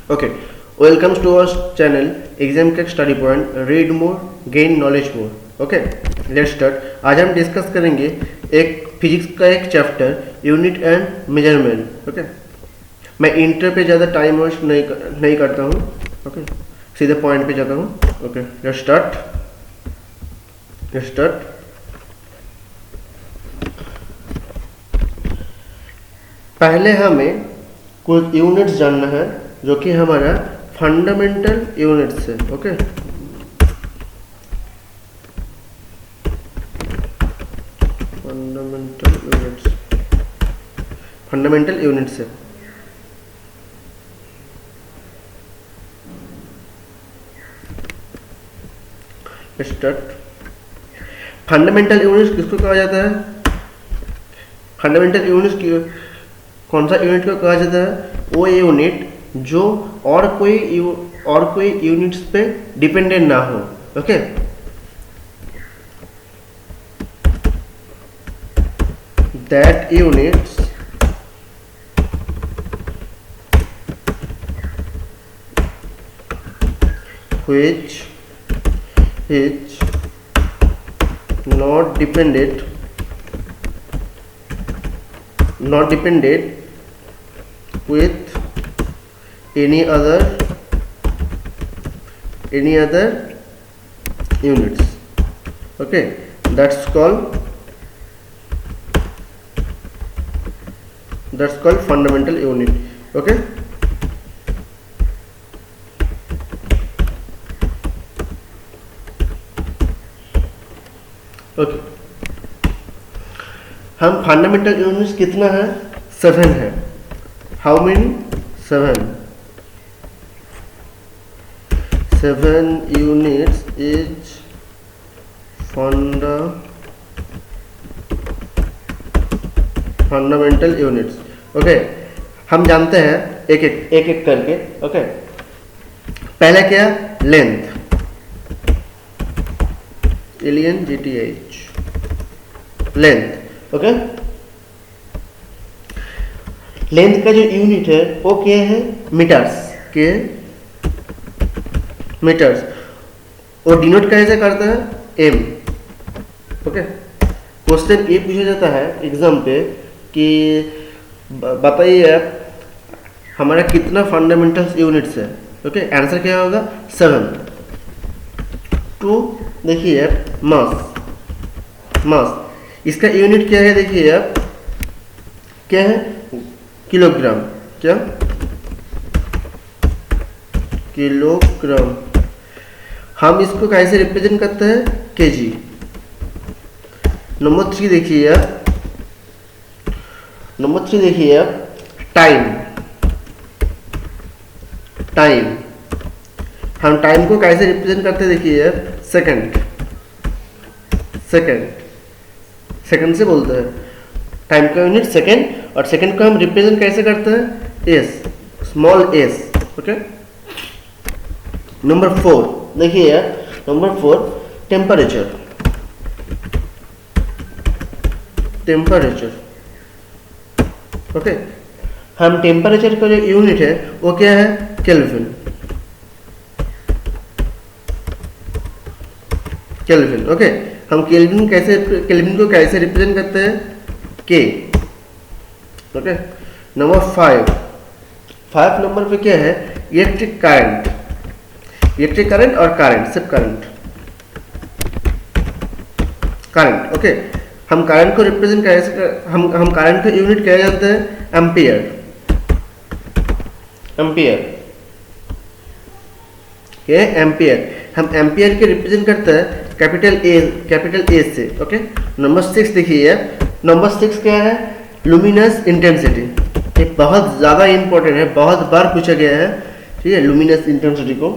Okay, welcome to our channel Exam Crack Study Point. Read more, gain knowledge more. Okay, let's start. आज हम discuss करेंगे एक physics का एक chapter unit and measurement. Okay, मैं inter पे ज़्यादा टाइम वेस्ट नहीं करता हूँ. ओके, सीधे पॉइंट पे जाता हूँ. Okay, let's start. पहले हमें कुछ यूनिट्स जानना है जो कि हमारा फंडामेंटल यूनिट्स है. ओके, फंडामेंटल यूनिट्स है. स्टार्ट. फंडामेंटल यूनिट्स किसको कहा जाता है? फंडामेंटल यूनिट्स कौन सा यूनिट को कहा जाता है? वो यूनिट जो और कोई यूनिट्स पे डिपेंडेंट ना हो. Okay, that units which is not dependent with any other units. Okay, that's called fundamental unit. Okay, okay, हम फंडामेंटल यूनिट्स कितना है? 7 है. How many? 7 units is fundamental units. Okay, हम जानते हैं एक एक करके. ओके, पहला क्या? Length, LNGTH, length. Okay, length का जो यूनिट है वो क्या है? मीटर्स के. मीटर्स वो डिनोट कैसे करता है? एम. ओके, क्वेश्चन ये पूछा जाता है एग्जाम पे कि बताइए हमारा कितना फंडामेंटल यूनिट्स है. ओके, आंसर क्या होगा? 7. टू देखिए मास, इसका यूनिट क्या है? देखिए आप, क्या है? किलोग्राम. क्या? किलोग्राम. हम इसको कैसे रिप्रेजेंट करते हैं? केजी. नंबर 3 देखिए आप, टाइम. हम टाइम को कैसे रिप्रेजेंट करते हैं? देखिए सेकंड से बोलते हैं. टाइम का यूनिट सेकंड, और सेकंड को हम रिप्रेजेंट कैसे करते हैं? S, small S. Okay, number 4 देखिए, नंबर 4 टेम्परेचर. ओके, हम टेम्परेचर का जो यूनिट है वो क्या है? केल्विन. ओके, हम केल्विन को कैसे रिप्रेजेंट करते हैं? के. ओके, नंबर 5 नंबर पे क्या है? इलेक्ट्रिक करंट और करंट, सिर्फ करंट. ओके, हम करंट को रिप्रेजेंट कैसे हम करंट का यूनिट क्या जानते हैं? एम्पियर. क्या है? एम्पियर. हम एम्पियर के रिप्रेजेंट करते हैं कैपिटल ए से. ओके, नंबर 6 देखिए. नंबर 6 क्या है? Luminous intensity. ये बहुत ज़्यादा इंपॉर्टेंट है, बहुत बार पूछा गया है. ठीक है, लुमिनस इंटेंसिटी को,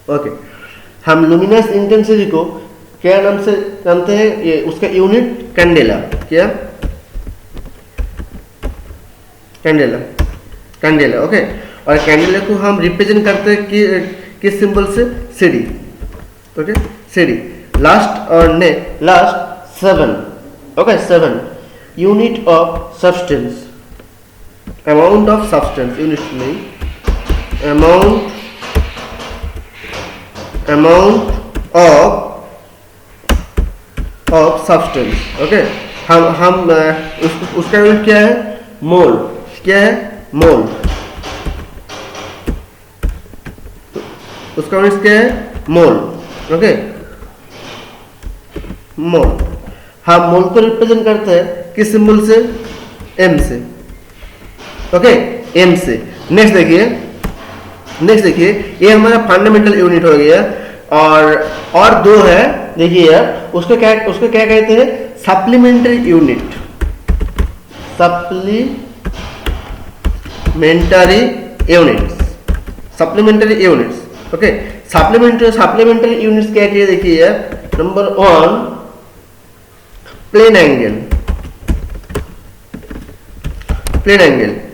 ओके, हम लुमिनस इंटेंसिटी को क्या नाम से जानते हैं? ये उसका यूनिट कैंडेला. क्या? कैंडेला. ओके, और कैंडेला को हम रिप्रेजेंट करते हैं कि किस सिंबल से? CD. Okay, CD. Last 7. Okay, 7. Unit of substance. Amount of substance. Unit नहीं. Amount of substance. Okay. हम उसका यूनिट क्या है? मोल. क्या है? मोल. उसका यूनिट क्या है? मोल. ओके, मोल. हम मोल को रिप्रेजेंट करते हैं किस सिंबल से? एम से. ओके, एम से. नेक्स्ट देखिए ये हमारा फंडामेंटल यूनिट हो गया. और दो है, देखिए यार, उसको क्या कहते हैं? Supplementary unit. Supplementary units. Okay, supplementary units क्या है? देखिए यार, number 1 plane angle.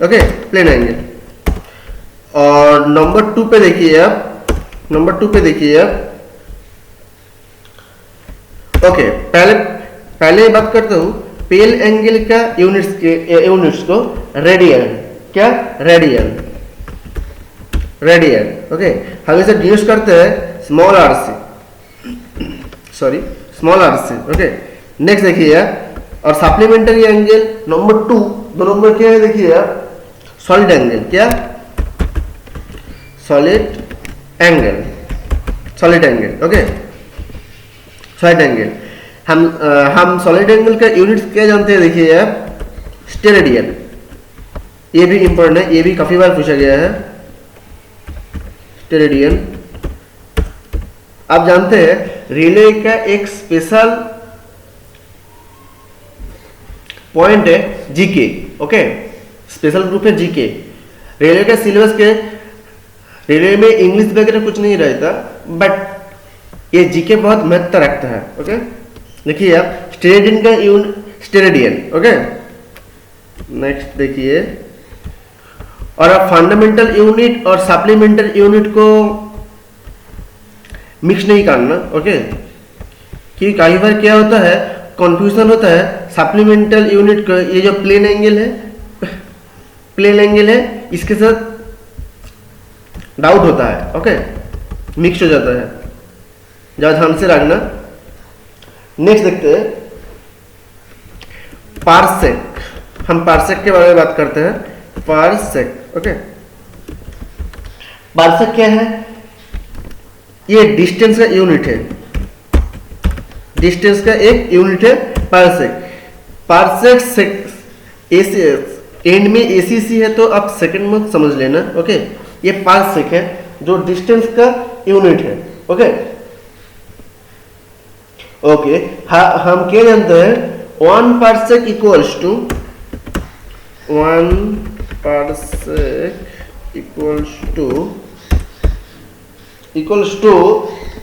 Okay, plane angle. और नंबर 2 पे देखिए आप. ओके, पहले बात करता हूं प्लेन एंगल का यूनिट्स को रेडियन. क्या? रेडियन. ओके, हम इसे डिनोट करते हैं स्मॉल आर से. ओके, नेक्स्ट देखिए. और सप्लीमेंट्री एंगल नंबर 2, दो नंबर क्या है? देखिए सॉलिड एंगल. क्या? Solid angle. Okay, solid angle. हम सॉलिड एंगल का यूनिट्स क्या जानते हैं? देखिए यार, स्टेरेडियन. ये भी इंपॉर्टेंट है, ये भी काफी बार पूछा गया है. स्टेरेडियन. आप जानते हैं रिले का एक स्पेशल पॉइंट है जीके. ओके, स्पेशल ग्रुप है जीके. रेलवे का सिलेबस के रेलवे में इंग्लिश वगैरह कुछ नहीं रहता, बट ये जीके बहुत महत्व रखता है. ओके, देखिए आप स्टेरेडियन का स्टेरेडियन. ओके, नेक्स्ट देखिए. और आप फंडामेंटल यूनिट और सप्लीमेंट्री यूनिट को मिक्स नहीं करना. ओके, क्योंकि कई बार क्या होता है, कंफ्यूजन होता है. सप्लीमेंटल यूनिट का ये जो प्लेन एंगल है इसके साथ डाउट होता है. ओके, मिक्स हो जाता है. ज्यादा ध्यान से रखना. नेक्स्ट देखते हैं पार्सेक. हम पार्सेक के बारे में बात करते हैं. पार्सेक. ओके, पार्सेक क्या है? ये डिस्टेंस का यूनिट है. डिस्टेंस का एक यूनिट है पार्सेक. एंड में एसीसी है तो आप सेकंड में समझ लेना. ओके, ये पार्सेक है जो डिस्टेंस का यूनिट है. ओके, हम क्या जानते हैं? 1 पार्सेक इक्वल्स टू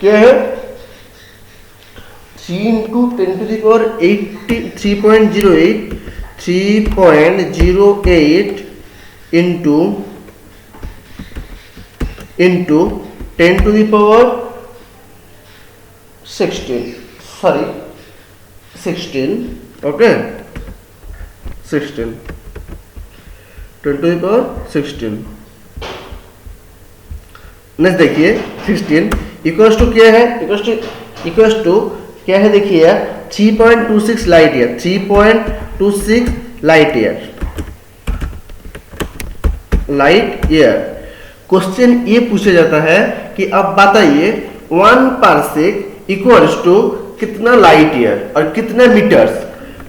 क्या है? 3 into 10 to the power 3.08 into 10 to the power 16. Sorry, 16. Okay, 16. 10 to the power 16. Next देखिए 16 इक्वल्स टू क्या है? इक्वल्स टू क्या है? देखिए 3.26 light year. 3.26 light year. Question ये पूछा जाता है कि अब बताइए 1 पार्सेक इक्वल्स टू कितना लाइट ईयर और कितना मीटर्स.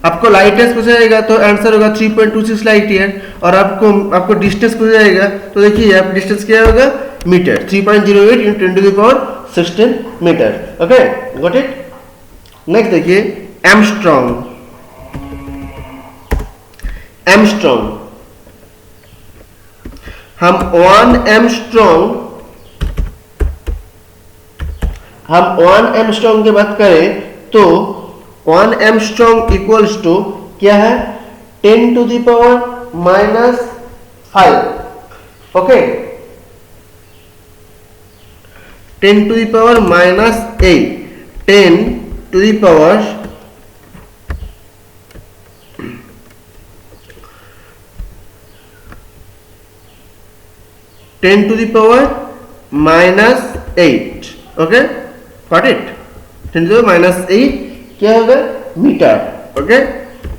आपको लाइट ईयर्स पूछा जाएगा तो आंसर होगा 3.26 लाइट ईयर. और आपको डिस्टेंस पूछा जाएगा तो देखिए आप डिस्टेंस क्या होगा? Metre. 3.08 into 10 to the power 16 metre. Okay, got it. Next देखिए एमस्ट्रॉन्ग. हम 1 एमस्ट्रॉन्ग की बात करें तो 1 एमस्ट्रॉन्ग इक्वल्स टू क्या है? 10 to the power -5. Okay, 10 to the power -8. 10 to the power 10⁻⁻8 okay got it 10⁻⁻8 क्या होगा मीटर ओके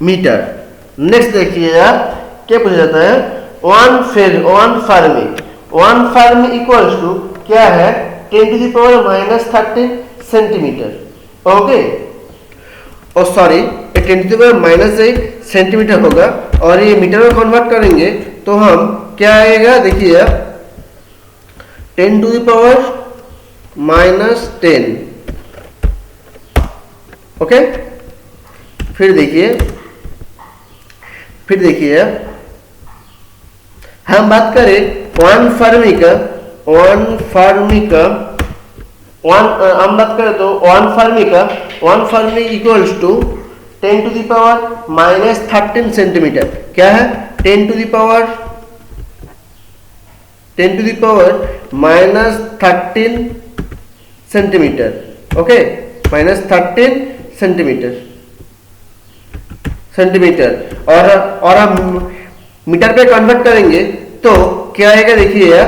मीटर। नेक्स्ट देखिए आप क्या पूछा जाता है वन फर्मी इक्वल्स टू क्या है 10⁻⁻13 सेंटीमीटर ओके और सॉरी 10⁻⁻8 सेंटीमीटर होगा और ये मीटर में कन्वर्ट करेंगे तो हम क्या आएगा देखिए 10⁻⁻10 ओके। फिर देखिए हम बात करें one fermi equals to 10⁻⁻13 centimetre क्या है 10⁻⁻13 सेंटीमीटर ओके -13 सेंटीमीटर और हम मीटर पे कन्वर्ट करेंगे तो क्या आएगा देखिए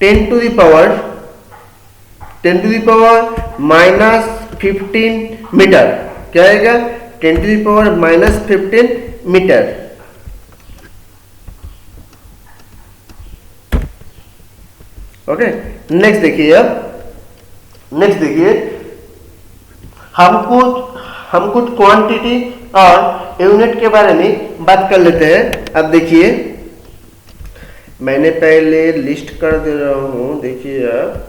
10⁻⁻15 मीटर क्या आएगा 10⁻⁻15 मीटर ओके। नेक्स्ट देखिए हम कुछ क्वांटिटी और यूनिट के बारे में बात कर लेते हैं। अब देखिए मैंने पहले लिस्ट कर दे रहा हूं देखिए आप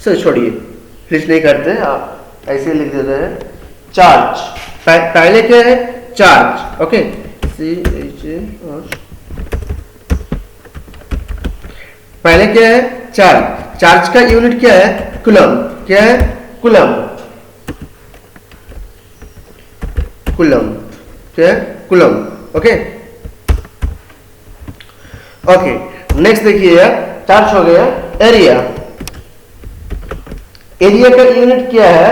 सर छोड़िए लिस्ट नहीं करते आप ऐसे लिख देते हैं चार्ज पहले क्या है चार्ज ओके पहले क्या है चार्ज का यूनिट क्या है कूलम क्या है कूलम क्या है कूलम ओके। नेक्स्ट देखिए चार्ज हो गया एरिया का यूनिट क्या है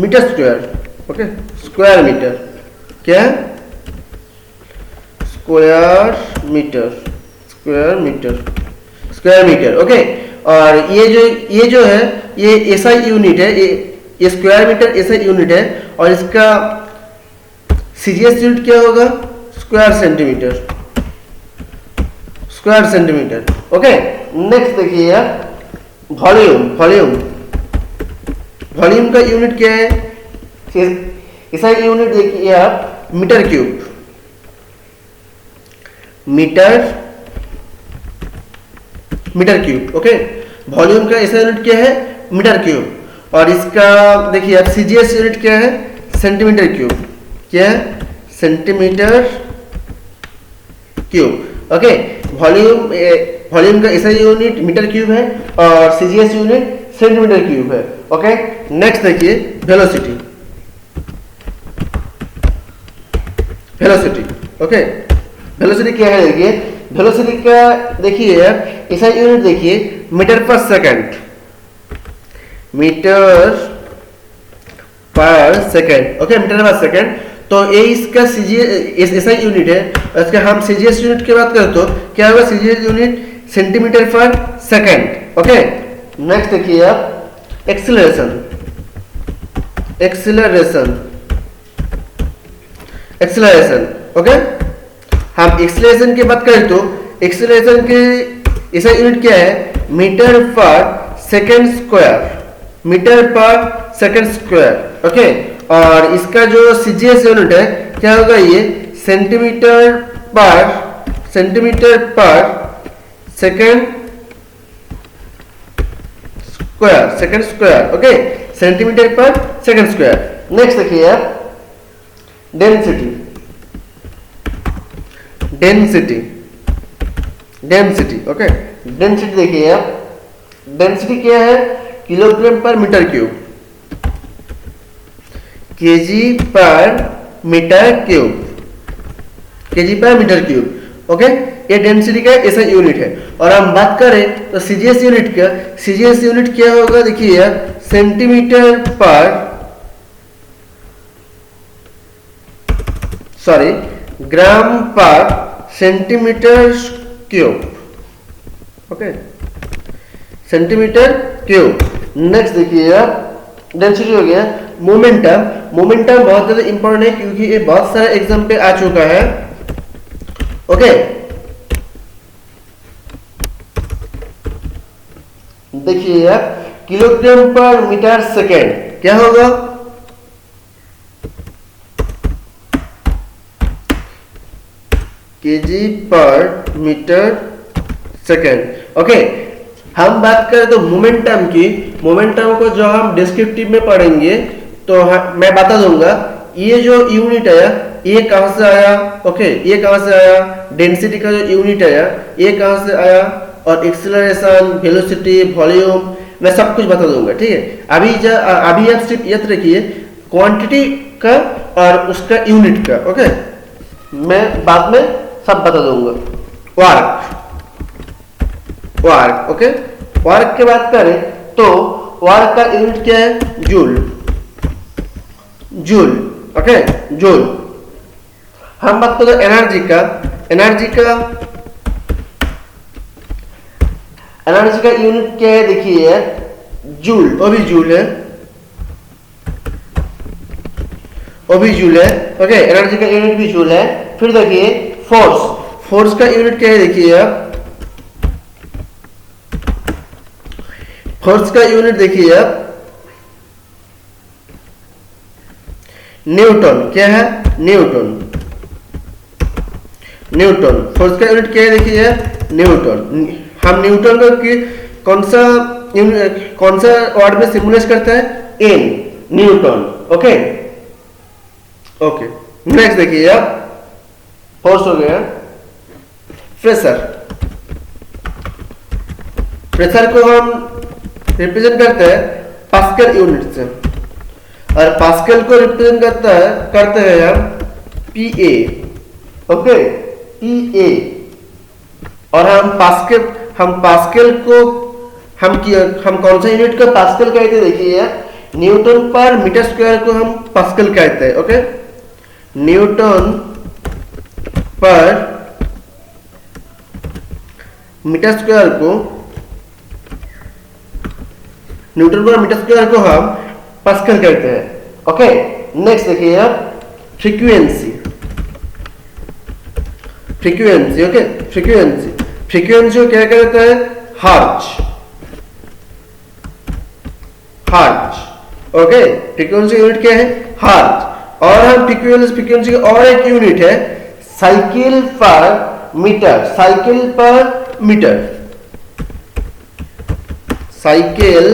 metre square okay square metre क्या है स्क्वायर मीटर ओके। और ये जो है ये एसआई यूनिट है ये स्क्वायर मीटर एसआई यूनिट है और इसका सीजीएस यूनिट क्या होगा स्क्वायर सेंटीमीटर ओके। नेक्स्ट देखिए वॉल्यूम का यूनिट क्या है एसआई यूनिट देखिए आप मीटर क्यूब ओके। वॉल्यूम का ऐसा यूनिट क्या है मीटर क्यूब और इसका देखिए आप सीजीएस यूनिट क्या है सेंटीमीटर क्यूब क्या है सेंटीमीटर क्यूब ओके। वॉल्यूम का ऐसा यूनिट मीटर क्यूब है और सीजीएस यूनिट सेंटीमीटर क्यूब है ओके। नेक्स्ट देखिए वेलोसिटी ओके वेलोसिटी क्या है देखिए वेलोसिटी का देखिए ऐसा यूनिट देखिए metre per second okay metre per second. तो ये इसका सीजीएस ऐसा यूनिट है इसका हम सीजीएस यूनिट की बात करें तो क्या होगा सीजीएस यूनिट सेंटीमीटर पर सेकंड ओके। नेक्स्ट देखिए आप एक्सीलरेशन ओके। हम एक्सीलरेशन की बात करें तो एक्सीलरेशन के ऐसा यूनिट क्या है metre per second square okay. और इसका जो सीजीएस यूनिट है क्या होगा ये सेंटीमीटर पर सेकंड स्क्वायर ओके सेंटीमीटर पर सेकंड स्क्वायर। नेक्स्ट देखिए आप डेंसिटी ओके। डेंसिटी देखिए आप डेंसिटी क्या है किलोग्राम पर मीटर क्यूब केजी पर मीटर क्यूब ओके। ये डेंसिटी का ऐसा यूनिट है और हम बात करें तो सीजीएस यूनिट क्या होगा देखिए सेंटीमीटर पर सॉरी ग्राम पर centimetre cube, okay, centimetre cube. Next देखिए आप डेंसिटी हो गया। मोमेंटम, मोमेंटम बहुत ज्यादा इंपॉर्टेंट है क्योंकि ये बहुत सारे एग्जाम पे आ चुका है, ओके। देखिए आप किलोग्राम पर मीटर सेकेंड क्या होगा, केजी पर मीटर सेकेंड, ओके। हम बात करें तो मोमेंटम की, मोमेंटम को जो हम डिस्क्रिप्टिव में पढ़ेंगे तो मैं बता दूंगा ये जो यूनिट है ये कहां से आया, ओके, ये कहां से आया, डेंसिटी का जो यूनिट है ये कहां से आया, और एक्सीलरेशन, वेलोसिटी, वॉल्यूम मैं सब कुछ बता दूंगा, ठीक है। अभी आप सिर्फ याद रखिए क्वांटिटी का और उसका यूनिट का, ओके, मैं बाद में सब बता दूंगा। वर्क, वर्क, ओके, वर्क की बात करें तो वर्क का यूनिट क्या है, जूल, जूल, ओके, जूल। हम बात करें एनर्जी का, एनर्जी का, एनर्जी का यूनिट क्या है, देखिए जूल, वो भी जूल है, वो भी जूल है, ओके, एनर्जी का यूनिट भी जूल है। फिर देखिए फोर्स, फोर्स का यूनिट क्या है, देखिए आप फोर्स का यूनिट देखिए आप न्यूटन, क्या है, न्यूटन, न्यूटन। फोर्स का यूनिट क्या है, देखिए न्यूटन। हम न्यूटन को कि कौन सा वर्ड में सिमुलेट करता है, N, newton, okay, okay. Next देखिए आप फोर्स हो गया। प्रेशर, प्रेशर को हम रिप्रेजेंट करते हैं पास्कल यूनिट से, और पास्कल को रिप्रेजेंट करते हैं हम पीए, ओके, पीए। और हम पास्कल को हम कौन सा यूनिट को पास्कल कहते हैं, देखिए न्यूटन पर मीटर स्क्वायर को हम पास्कल कहते हैं, ओके, न्यूटन पर मीटर स्क्वायर को, न्यूटन पर मीटर स्क्वायर को हम पास्कल कहते हैं, ओके। नेक्स्ट देखिए आप frequency, frequency, okay, frequency, frequency को क्या कहता है, hertz, hertz, okay, frequency unit क्या है, हर्ट्ज। और हम फ्रीक्वेंसी की और एक यूनिट है साइकिल पर मीटर, साइकिल पर मीटर, साइकिल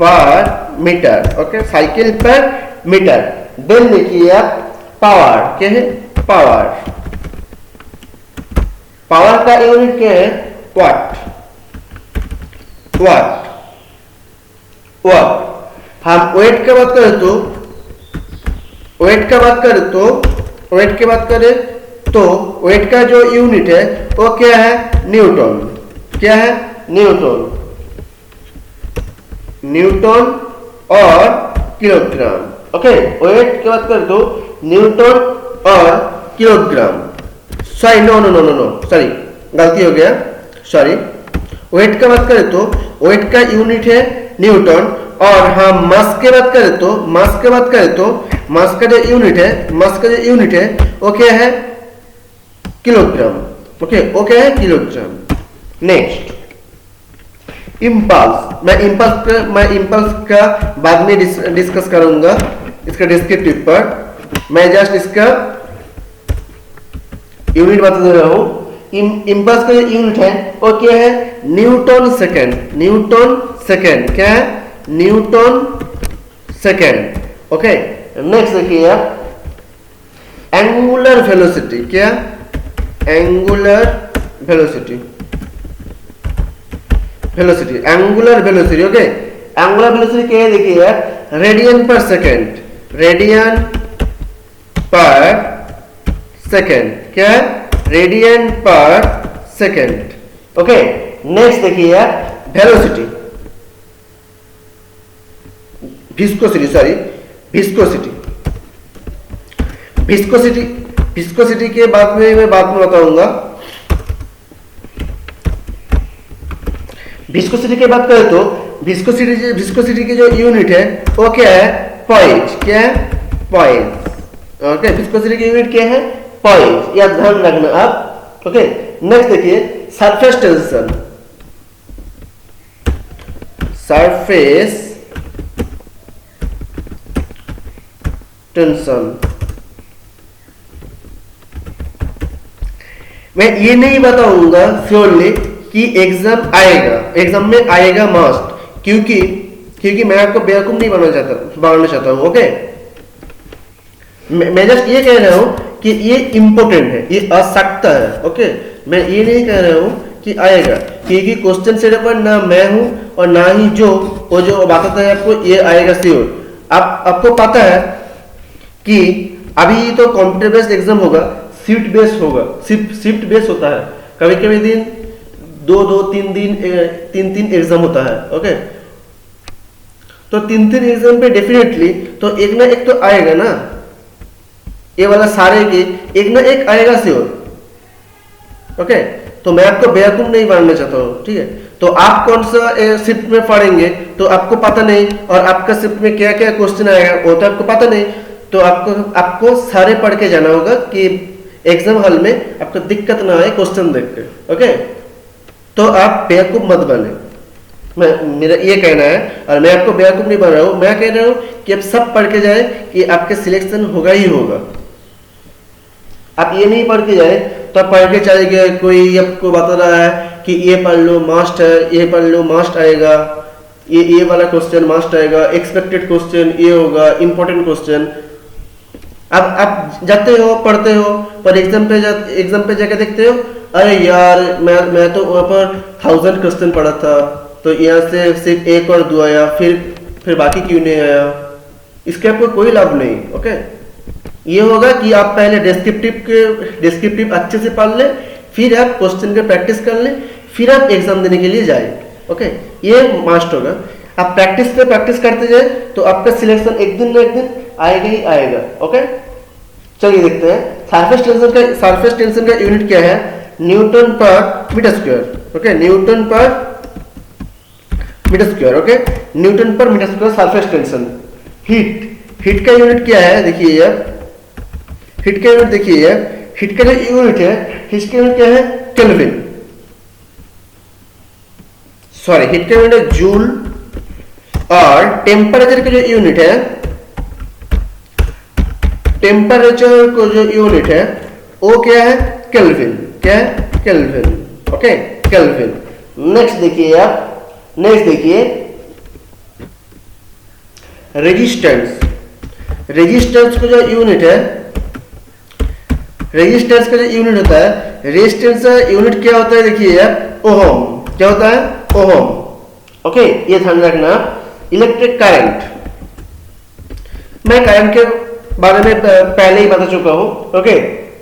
पर मीटर, ओके, साइकिल पर मीटर। देन देखिए आप पावर, क्या है, पावर, पावर का यूनिट क्या है, वाट, वाट, वाट। हम वेट की बात करें तो, वेट का बात करें तो, वेट की बात करें तो वेट का जो यूनिट है वो क्या है, न्यूटन, क्या है, न्यूटन, न्यूटन और किलोग्राम, ओके। वेट की बात करें तो न्यूटन और kilogram, sorry no no no no no sorry गलती हो गया, सॉरी। वेट का बात करें तो वेट का यूनिट है न्यूटन, और हम मास की बात करें तो, मास की बात करें तो मास का जो यूनिट है, मास का जो यूनिट है वो क्या है, किलोग्राम, ओके, वो क्या है, किलोग्राम। नेक्स्ट इंपल्स, मैं इंपल्स का बाद में डिस्कस करूंगा इसका डिस्क्रिप्टिव पर, मैं जस्ट इसका यूनिट बता दे रहा हूं। इंपल्स का जो यूनिट है वो क्या है, न्यूटन सेकेंड, न्यूटन सेकेंड, क्या है, न्यूटन सेकेंड, ओके। नेक्स्ट देखिए आप एंगुलर वेलोसिटी, क्या, angular velocity, velocity, angular velocity, okay. Angular velocity क्या है, देखिए रेडियन पर सेकेंड, रेडियन पर सेकेंड, क्या है, रेडियन पर सेकेंड, ओके। नेक्स्ट देखिए velocity, viscosity, sorry viscosity, viscosity, viscosity के बाद में मैं बात में बताऊंगा। विस्कोसिटी की बात करें तो विस्कोसिटी की जो यूनिट है वो क्या है, पॉइंट। क्या है, पॉइंट। ओके, विस्कोसिटी की यूनिट क्या है, पॉइंट, या ध्यान रखना आप। ओके, नेक्स्ट देखिए सरफेस टेंशन। सरफेस टेंशन मैं ये नहीं बताऊंगा श्योरली कि एग्जाम आएगा, एग्जाम में आएगा मस्ट, क्योंकि मैं आपको बेवकूफ नहीं बनाना चाहता हूं। ओके, मैं जस्ट ये कह रहा हूं कि ये इंपॉर्टेंट है, ये आवश्यकता है। ओके, मैं ये नहीं कह रहा हूं कि आएगा, क्योंकि क्वेश्चन सेट पर ना मैं हूं और ना ही जो बताता है आपको ये आएगा श्योर। आपको पता है कि अभी तो कंप्यूटर बेस्ड एग्जाम होगा, शिफ्ट बेस्ड होगा, शिफ्ट बेस्ड होता है। कभी कभी दिन दो तीन एग्जाम होता है। ओके, तो तीन एग्जाम पे डेफिनेटली तो एक ना एक तो आएगा ना, ये वाला सारे के एक ना एक आएगा श्योर। ओके, तो मैं आपको बेवकूफ नहीं बनाना चाहता हूँ, ठीक है। तो आप कौन सा शिफ्ट में पढ़ेंगे तो आपको पता नहीं, और आपका शिफ्ट में क्या क्या क्वेश्चन आएगा वो तो आपको पता नहीं। तो आपको सारे पढ़ के जाना होगा कि एग्जाम हॉल में आपको दिक्कत ना आए क्वेश्चन देख के। ओके, तो आप बेवकूफ मत बने, मेरा ये कहना है। और मैं आपको बेवकूफ नहीं बना रहा हूँ, मैं कह रहा हूँ कि आप सब पढ़ के जाए कि आपके सिलेक्शन होगा ही होगा। आप ये नहीं पढ़ के जाए तो आप पढ़ के चले गए, कोई आपको बता रहा है कि ये पढ़ लो मास्ट है, ये पढ़ लो मास्ट आएगा, ये वाला क्वेश्चन मास्ट आएगा, एक्सपेक्टेड क्वेश्चन ये होगा, इंपॉर्टेंट क्वेश्चन। अब आप जाते हो पढ़ते हो, पर एग्जाम पे जाके देखते हो, अरे यार मैं तो वहां पर 1000 क्वेश्चन पढ़ा था, तो यहाँ से सिर्फ एक और दो आया, फिर बाकी क्यों नहीं आया। इसके आपको कोई लाभ नहीं। ओके, ये होगा कि आप पहले डिस्क्रिप्टिव अच्छे से पढ़ ले, फिर आप क्वेश्चन के प्रैक्टिस कर ले, फिर आप एग्जाम देने के लिए जाए। ओके, ये मस्ट होगा। आप प्रैक्टिस करते जाए तो आपका सिलेक्शन एक दिन ना एक दिन आएगा ही आएगा। ओके, चलिए देखते हैं सरफेस टेंशन का यूनिट क्या है, न्यूटन पर मीटर स्क्वायर। ओके, न्यूटन पर मीटर स्क्वायर। ओके, न्यूटन पर metre square surface tension. Heat का यूनिट क्या है, देखिए हीट का यूनिट देखिए, हीट का जो यूनिट है, हीट का यूनिट क्या है, केल्विन। सॉरी, हीट का यूनिट है जूल, और टेम्परेचर का जो यूनिट है, टेम्परेचर को जो यूनिट है वो क्या है, केल्विन। क्या है, केल्विन। Okay, kelvin. नेक्स्ट देखिए रेजिस्टेंस को जो यूनिट है, रेजिस्टेंस का जो यूनिट होता है, रेजिस्टेंस का यूनिट क्या होता है, देखिए ओहम। क्या होता है, ओहम। ओके, ये ध्यान रखना। इलेक्ट्रिक करंट, मैं करंट के बारे में पहले ही बता चुका हूं। ओके,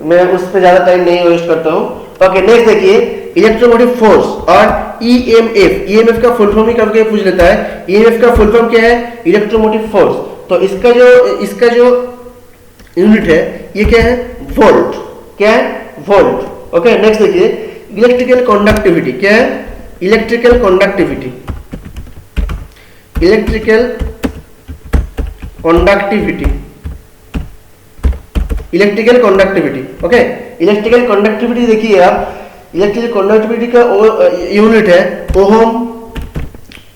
मैं उस पर ज्यादा टाइम नहीं वेस्ट करता हूं। ओके, नेक्स्ट देखिए इलेक्ट्रोमोटिव फोर्स और ईएमएफ का फुल फॉर्म ही कभी पूछ लेता है। ईएमएफ का फुल फॉर्म क्या है, इलेक्ट्रोमोटिव फोर्स। तो इसका जो यूनिट है ये क्या है, वोल्ट। क्या है, वोल्ट। ओके, नेक्स्ट देखिए इलेक्ट्रिकल कंडक्टिविटी। क्या है, electrical conductivity. Electrical conductivity. Okay, electrical conductivity देखिए आप, इलेक्ट्रिकल कंडक्टिविटी का यूनिट है ओहम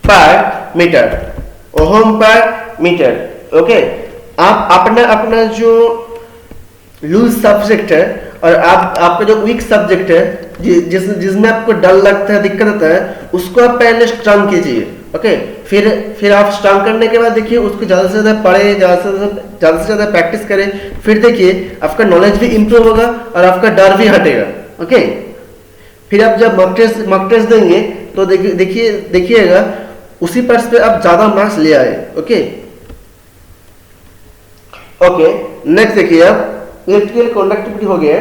पर मीटर। ओहम पर मीटर। ओके, आप अपना जो लूज सब्जेक्ट है और आपका जो वीक सब्जेक्ट है, जिसमें आपको डर लगता है, दिक्कत होता है, उसको आप पहले स्ट्रॉन्ग कीजिए। ओके, फिर आप स्ट्रॉन्ग करने के बाद देखिए उसको ज्यादा से ज्यादा पढ़े, ज्यादा से ज्यादा प्रैक्टिस करें, फिर देखिए आपका नॉलेज भी इंप्रूव होगा और आपका डर भी हटेगा। ओके, फिर आप जब मॉक टेस्ट देंगे तो देखिएगा उसी पर्स पे आप ज्यादा मार्क्स ले आए। ओके, नेक्स्ट देखिए आप इलेक्ट्रिकल कंडक्टिविटी हो गया।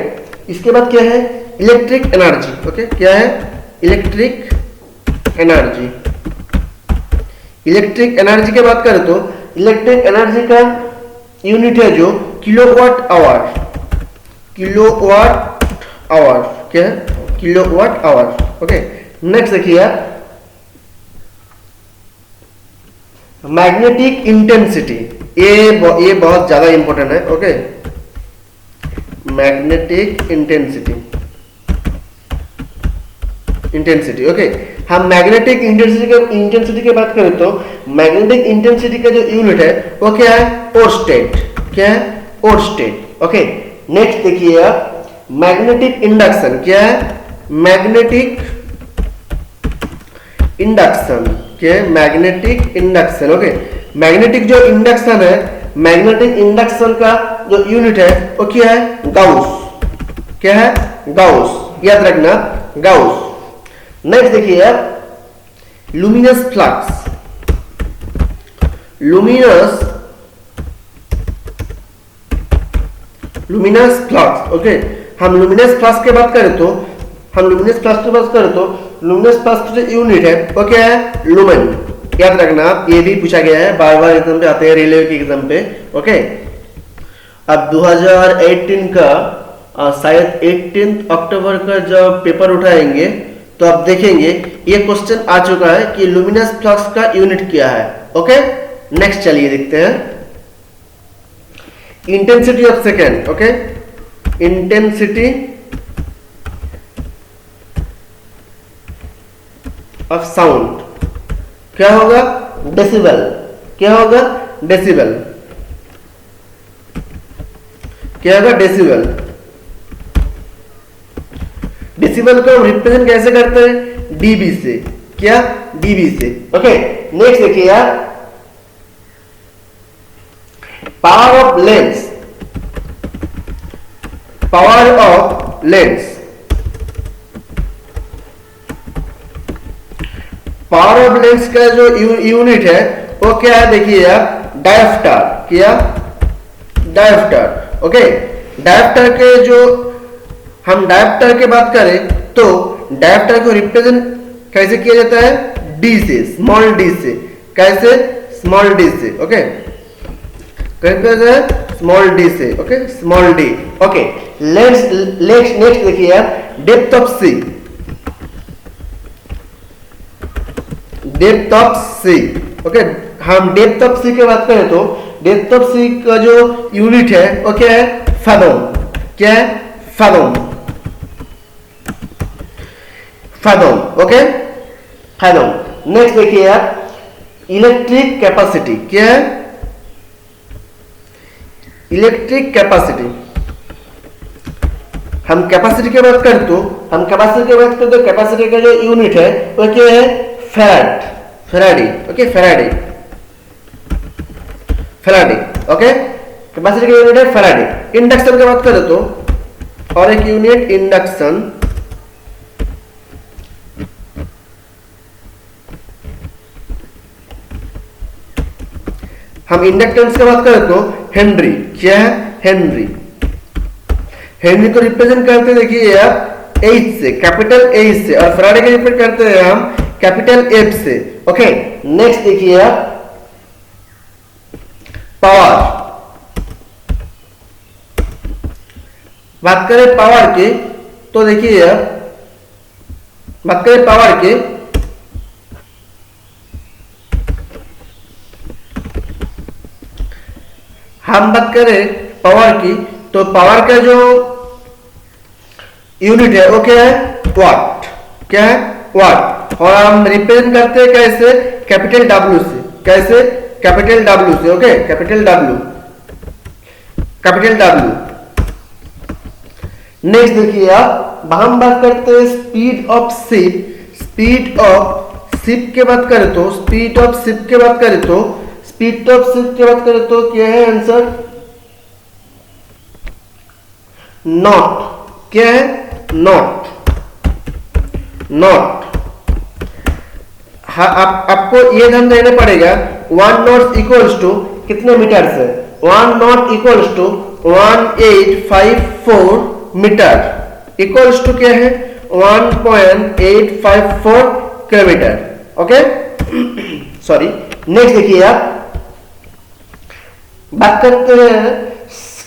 इसके बाद क्या है, इलेक्ट्रिक एनर्जी। ओके, क्या है, इलेक्ट्रिक एनर्जी। इलेक्ट्रिक एनर्जी की बात करें तो इलेक्ट्रिक एनर्जी का यूनिट है जो किलोवाट आवर। किलोवाट आवर, क्या है, किलोवाट आवर। ओके, नेक्स्ट देखिए आप, मैग्नेटिक इंटेंसिटी, ये बहुत ज्यादा इंपॉर्टेंट है। Okay, magnetic intensity. ओके, हम मैग्नेटिक इंटेंसिटी की बात करें तो मैग्नेटिक इंटेंसिटी का जो यूनिट है वो क्या है, ओर्स्टेड। क्या है, ओर्स्टेड। ओके, नेक्स्ट देखिए आप, मैग्नेटिक इंडक्शन, क्या है, मैग्नेटिक इंडक्शन, क्या है, मैग्नेटिक इंडक्शन। ओके, मैग्नेटिक जो इंडक्शन है, मैग्नेटिक इंडक्शन का जो यूनिट है वो क्या है, गाउस। क्या है, गाउस, याद रखना, गाउस। नेक्स्ट देखिए आप, luminous flux, luminous flux. Okay, हम लुमिनस फ्लक्स की बात करें तो लुमिनस फ्लक्स जो यूनिट है वो क्या है, लुमेन। याद रखना, ये भी पूछा गया है, बार बार एग्जाम पे आते हैं, रेलवे के एग्जाम पे। ओके, अब 2018 का शायद 18 अक्टूबर का जब पेपर उठाएंगे तो आप देखेंगे ये क्वेश्चन आ चुका है कि लुमिनस फ्लक्स का यूनिट क्या है। ओके, नेक्स्ट चलिए देखते हैं, intensity of second. Okay, intensity of sound क्या होगा, डेसिबल। क्या होगा, डेसिबल। क्या होगा, डेसिबल। डेसिबल को हम रिप्रेजेंट कैसे करते हैं, डीबी से। क्या, डीबी से। ओके, नेक्स्ट देखिए यार, power of lens, power of lens, power of lens का जो यूनिट है वो क्या है, देखिए आप, डायोप्टर। क्या, डायोप्टर। ओके, डायोप्टर के जो हम डायोप्टर की बात करें तो डायोप्टर को रिप्रेजेंट कैसे किया जाता है, डी से, स्मॉल डी से। कैसे, स्मॉल डी से। ओके, कैसे, स्मॉल डी से। Okay, small d. Okay, next देखिए आप, depth of sea, depth of sea. Okay, हम डेप्थ ऑफ सी की बात करें तो डेप्थ ऑफ सी का जो यूनिट है वो क्या है, फैथम। क्या है, fathom. Fathom. Okay, fathom. Next देखिए आप, इलेक्ट्रिक कैपेसिटी। क्या है, इलेक्ट्रिक कैपेसिटी। हम कैपेसिटी की बात करें तो कैपेसिटी का जो यूनिट है वो क्या है, Faraday. Okay, Faraday. Okay, capacity का यूनिट है फैराडे। इंडक्शन की बात करें तो और एक यूनिट इंडक्शन, हम इंडक्टेंस की बात करें तो हेनरी। क्या है, हेनरी। हेनरी को रिप्रेजेंट करते हैं, देखिए आप, एच से, कैपिटल एच से, और फैराडे को रिप्रेजेंट करते हैं हम कैपिटल एफ से। ओके, नेक्स्ट देखिए आप, पावर। बात करें पावर की तो देखिए आप, बात करें पावर की हम बात करें पावर की तो पावर का जो यूनिट है वो क्या है, वाट। क्या है, वाट। और हम रिप्रेजेंट करते हैं कैसे, कैपिटल डब्ल्यू से। कैसे, कैपिटल डब्ल्यू से। Okay, capital W, capital W. Next देखिए आप, हम बात करते हैं speed of ship. Speed of ship की बात करें तो क्या है आंसर, नॉट। क्या है, नॉट। हाँ, आपको ये ध्यान देना पड़ेगा, 1 नॉट इक्वल्स टू कितने मीटर से, 1 knot equals to 1854 metre, equals to क्या है, 1.854 किलोमीटर। Okay, sorry. नेक्स्ट देखिए आप, बात करते हैं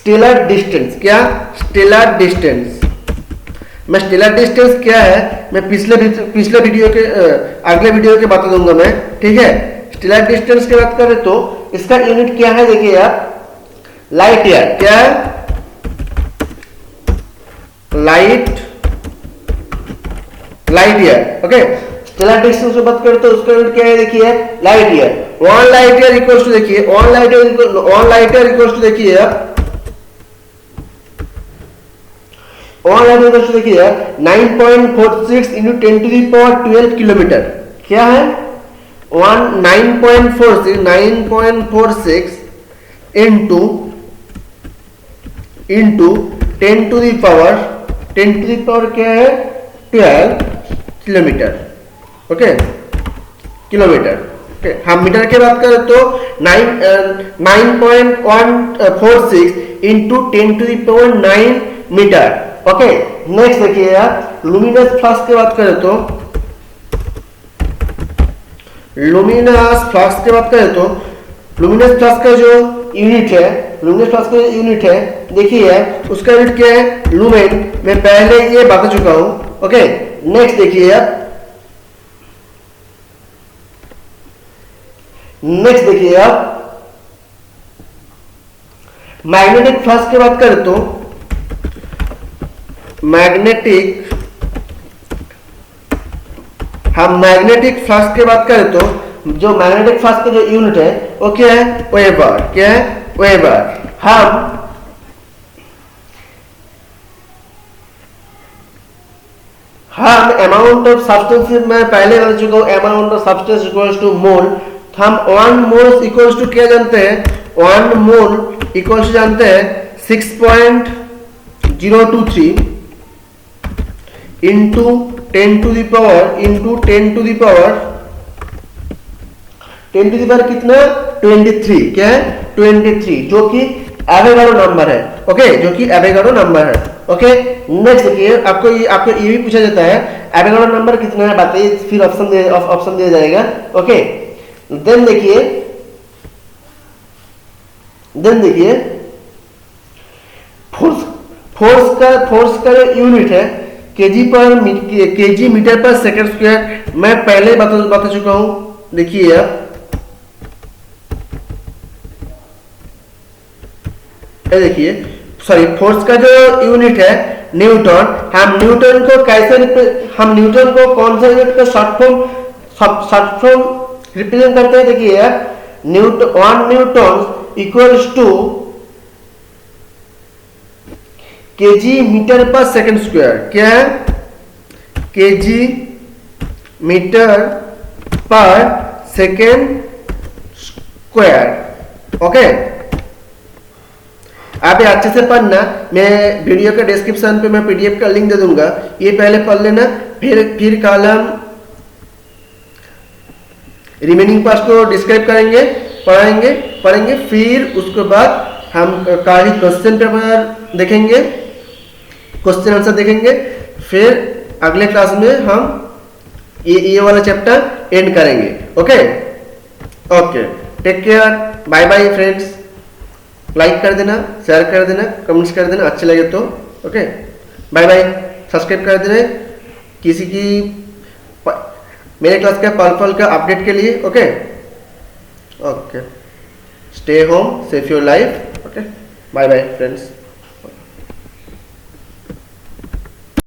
स्टेलर डिस्टेंस। क्या? Stellar distance. मैं स्टेलर डिस्टेंस क्या है मैं पिछले वीडियो के अगले वीडियो के बता दूंगा मैं, ठीक है। स्टेलर डिस्टेंस की बात करें तो इसका यूनिट क्या है, देखिए आप, लाइट ईयर। क्या है? Light year. Okay, stellar distance की बात करें तो उसका यूनिट क्या है, देखिए light year. 1 light year equals to, देखिए 1 लाइट ईयर इक्वल्स टू, देखिए आप 1 लाइट ईयर देखिए 9.46 into 10 to the power 12 kilometre. क्या है? 9.46 इंटू 10 टू दी पावर क्या है, 12 किलोमीटर। Okay, kilometre. ओके, हम मीटर की बात करें तो 9.146 into 10 to the power 9 metre. Okay, next देखिए आप, लुमिनस फ्लक्स की बात करें तो लुमिनस फ्लक्स का जो यूनिट है, देखिए उसका यूनिट क्या है, लुमेन। मैं पहले ये बता चुका हूं। ओके, नेक्स्ट देखिए आप, मैग्नेटिक फ्लक्स की बात करें तो मैग्नेटिक फ्लक्स की बात करें तो जो मैग्नेटिक फ्लक्स का जो यूनिट है वो क्या है, वेबर। क्या है? वेबर। हम अमाउंट ऑफ सब्सटेंस में पहले बता चुका हूं, amount of substance equals to mole. हम 1 मोल इक्वल्स टू क्या जानते हैं, 1 मोल इक्वल्स जानते हैं 6.023 इंटू 10 टू दी पावर कितना, 23। क्या है? 23, जो कि एवोगाड्रो नंबर है। ओके, जो कि एवोगाड्रो नंबर है। ओके, नेक्स्ट देखिए, आपको ये भी पूछा जाता है एवोगाड्रो नंबर कितना है बताइए, फिर ऑप्शन दिया जाएगा। ओके, देन देखिए फोर्स का यूनिट है KG metre per second square. मैं पहले बता चुका हूं। देखिए आप, देखिए फोर्स का जो यूनिट है न्यूटन। हम न्यूटन को कौन सा यूनिट का शॉर्ट फॉर्म रिप्रेजेंट करते हैं, देखिए 1 newton equals to KG metre per second square. क्या है? KG metre per second square. Okay, आप ये अच्छे से पढ़ना। मैं वीडियो के डिस्क्रिप्शन पे मैं पीडीएफ का लिंक दे दूंगा, ये पहले पढ़ लेना। फिर कल हम रिमेनिंग पार्ट्स को डिस्क्राइब करेंगे, पढ़ेंगे। फिर उसके बाद हम कल क्वेश्चन पेपर देखेंगे, क्वेश्चन आंसर देखेंगे। फिर अगले क्लास में हम ये वाला चैप्टर एंड करेंगे। Okay, take care, bye bye friends. Like कर देना, शेयर कर देना, कमेंट्स कर देना अच्छे लगे तो। Okay, bye bye. सब्सक्राइब कर देना किसी की मेरे क्लास का पल का अपडेट के लिए। Okay, stay home, save your life. Okay, bye bye friends.